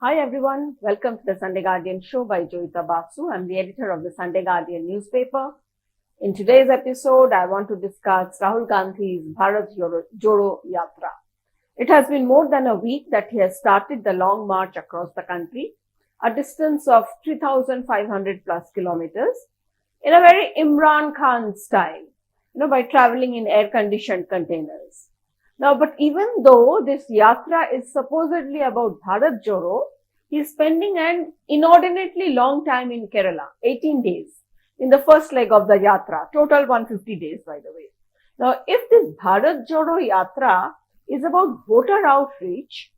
Hi everyone, welcome to the Sunday Guardian show by Joyeeta Basu. I'm the editor of the Sunday Guardian newspaper. In today's episode, I want to discuss Rahul Gandhi's Jodo Yatra. It has been more than a week that he has started the long march across the country, a distance of 3,500 plus kilometers, in a very Imran Khan style, by traveling in air-conditioned containers. Now, but even though this yatra is supposedly about Bharat Jodo, he is spending an inordinately long time in Kerala, 18 days, in the first leg of the yatra, total 150 days, by the way. Now, if this Bharat Jodo Yatra is about voter outreach,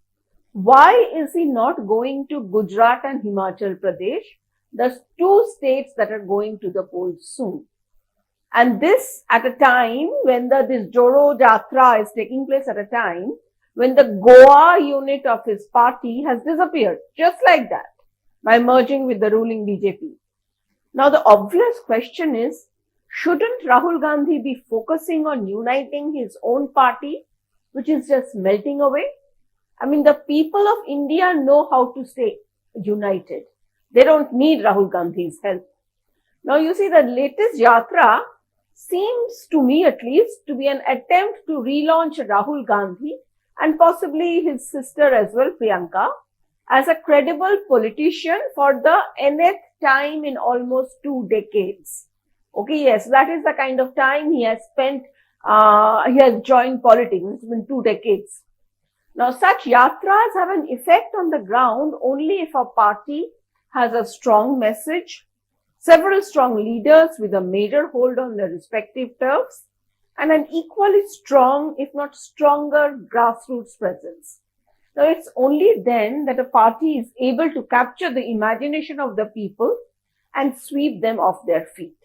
why is he not going to Gujarat and Himachal Pradesh, the two states that are going to the polls soon? And this at a time when this Jodo Yatra is taking place at a time when the Goa unit of his party has disappeared, just like that, by merging with the ruling BJP. Now the obvious question is, shouldn't Rahul Gandhi be focusing on uniting his own party, which is just melting away? I mean, the people of India know how to stay united. They don't need Rahul Gandhi's help. Now you see, the latest Yatra seems to me at least to be an attempt to relaunch Rahul Gandhi and possibly his sister as well, Priyanka, as a credible politician for the nth time in almost 2 decades. Okay, yes, that is the kind of time he has spent, he has joined politics. It's been 2 decades. Now, such yatras have an effect on the ground only if a party has a strong message, several strong leaders with a major hold on their respective turfs, and an equally strong, if not stronger, grassroots presence. Now, it's only then that a party is able to capture the imagination of the people and sweep them off their feet.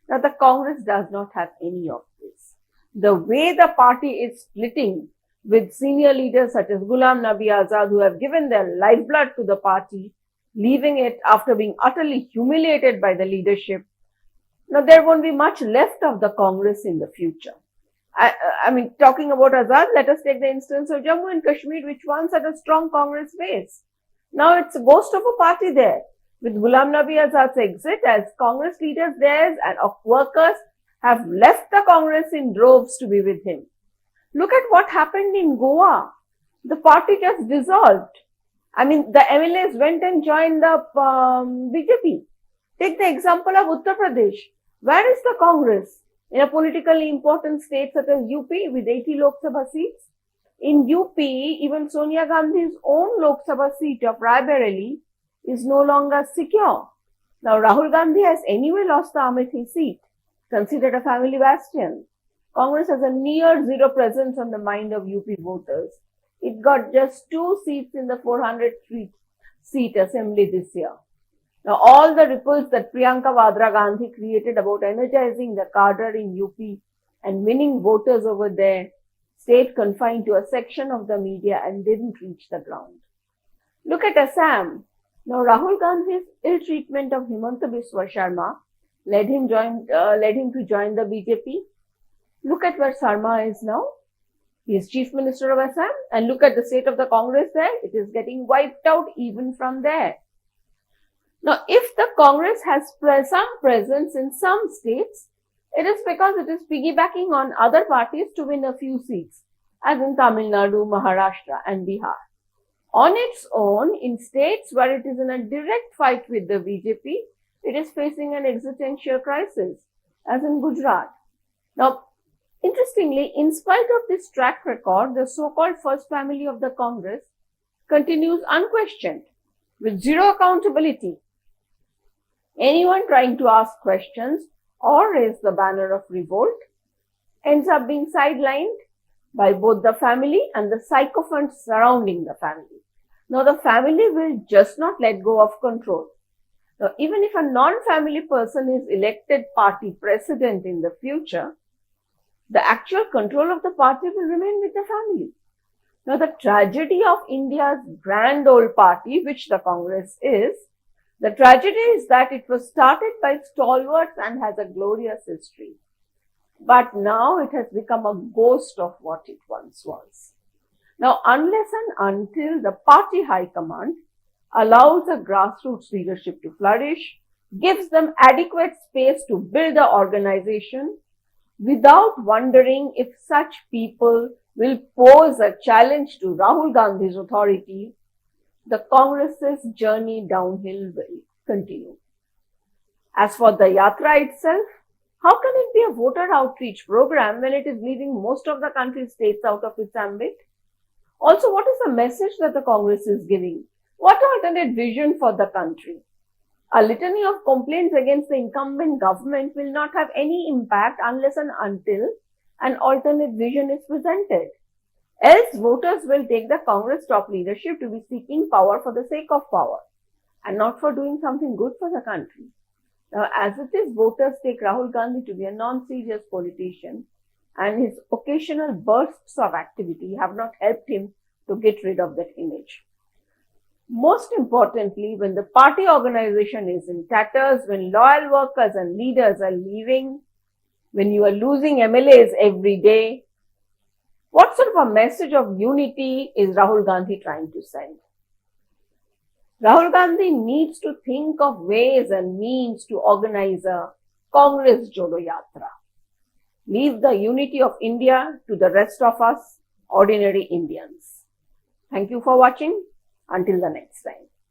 Now, the Congress does not have any of this. The way the party is splitting, with senior leaders such as Ghulam Nabi Azad, who have given their lifeblood to the party, leaving it after being utterly humiliated by the leadership. Now, there won't be much left of the Congress in the future. I mean, talking about Azad, let us take the instance of Jammu and Kashmir, which once had a strong Congress base. Now, it's a ghost of a party there. With Ghulam Nabi Azad's exit, as Congress leaders there and of workers have left the Congress in droves to be with him. Look at what happened in Goa. The party just dissolved. I mean, the MLAs went and joined the BJP. Take the example of Uttar Pradesh. Where is the Congress? In a politically important state such as UP with 80 Lok Sabha seats. In UP, even Sonia Gandhi's own Lok Sabha seat of Raebareli is no longer secure. Now, Rahul Gandhi has anyway lost the Amethi seat, considered a family bastion. Congress has a near zero presence on the mind of UP voters. It got just 2 seats in the 400-seat assembly this year. Now, all the ripples that Priyanka Vadra Gandhi created about energizing the cadre in UP and winning voters over there stayed confined to a section of the media and didn't reach the ground. Look at Assam. Now, Rahul Gandhi's ill treatment of Himanta Biswa Sharma led him to join the BJP. Look at where Sharma is now. He is Chief Minister of Assam, and look at the state of the Congress there. It is getting wiped out even from there. Now, if the Congress has some presence in some states, it is because it is piggybacking on other parties to win a few seats, as in Tamil Nadu, Maharashtra and Bihar. On its own, in states where it is in a direct fight with the BJP, it is facing an existential crisis, as in Gujarat. Now, interestingly, in spite of this track record, the so-called first family of the Congress continues unquestioned, with zero accountability. Anyone trying to ask questions or raise the banner of revolt ends up being sidelined by both the family and the sycophants surrounding the family. Now, the family will just not let go of control. Now, even if a non-family person is elected party president in the future, the actual control of the party will remain with the family. Now, the tragedy of India's grand old party, which the Congress is, the tragedy is that it was started by stalwarts and has a glorious history. But now it has become a ghost of what it once was. Now, unless and until the party high command allows the grassroots leadership to flourish, gives them adequate space to build the organization without wondering if such people will pose a challenge to Rahul Gandhi's authority, the Congress's journey downhill will continue. As for the Yatra itself, how can it be a voter outreach program when it is leaving most of the country's states out of its ambit? Also, what is the message that the Congress is giving? What alternate vision for the country? A litany of complaints against the incumbent government will not have any impact unless and until an alternate vision is presented. Else, voters will take the Congress top leadership to be seeking power for the sake of power and not for doing something good for the country. Now, as it is, voters take Rahul Gandhi to be a non-serious politician, and his occasional bursts of activity have not helped him to get rid of that image. Most importantly, when the party organization is in tatters, when loyal workers and leaders are leaving, when you are losing MLAs every day, what sort of a message of unity is Rahul Gandhi trying to send? Rahul Gandhi needs to think of ways and means to organize a Congress Jodo Yatra. Leave the unity of India to the rest of us, ordinary Indians. Thank you for watching. Until the next time.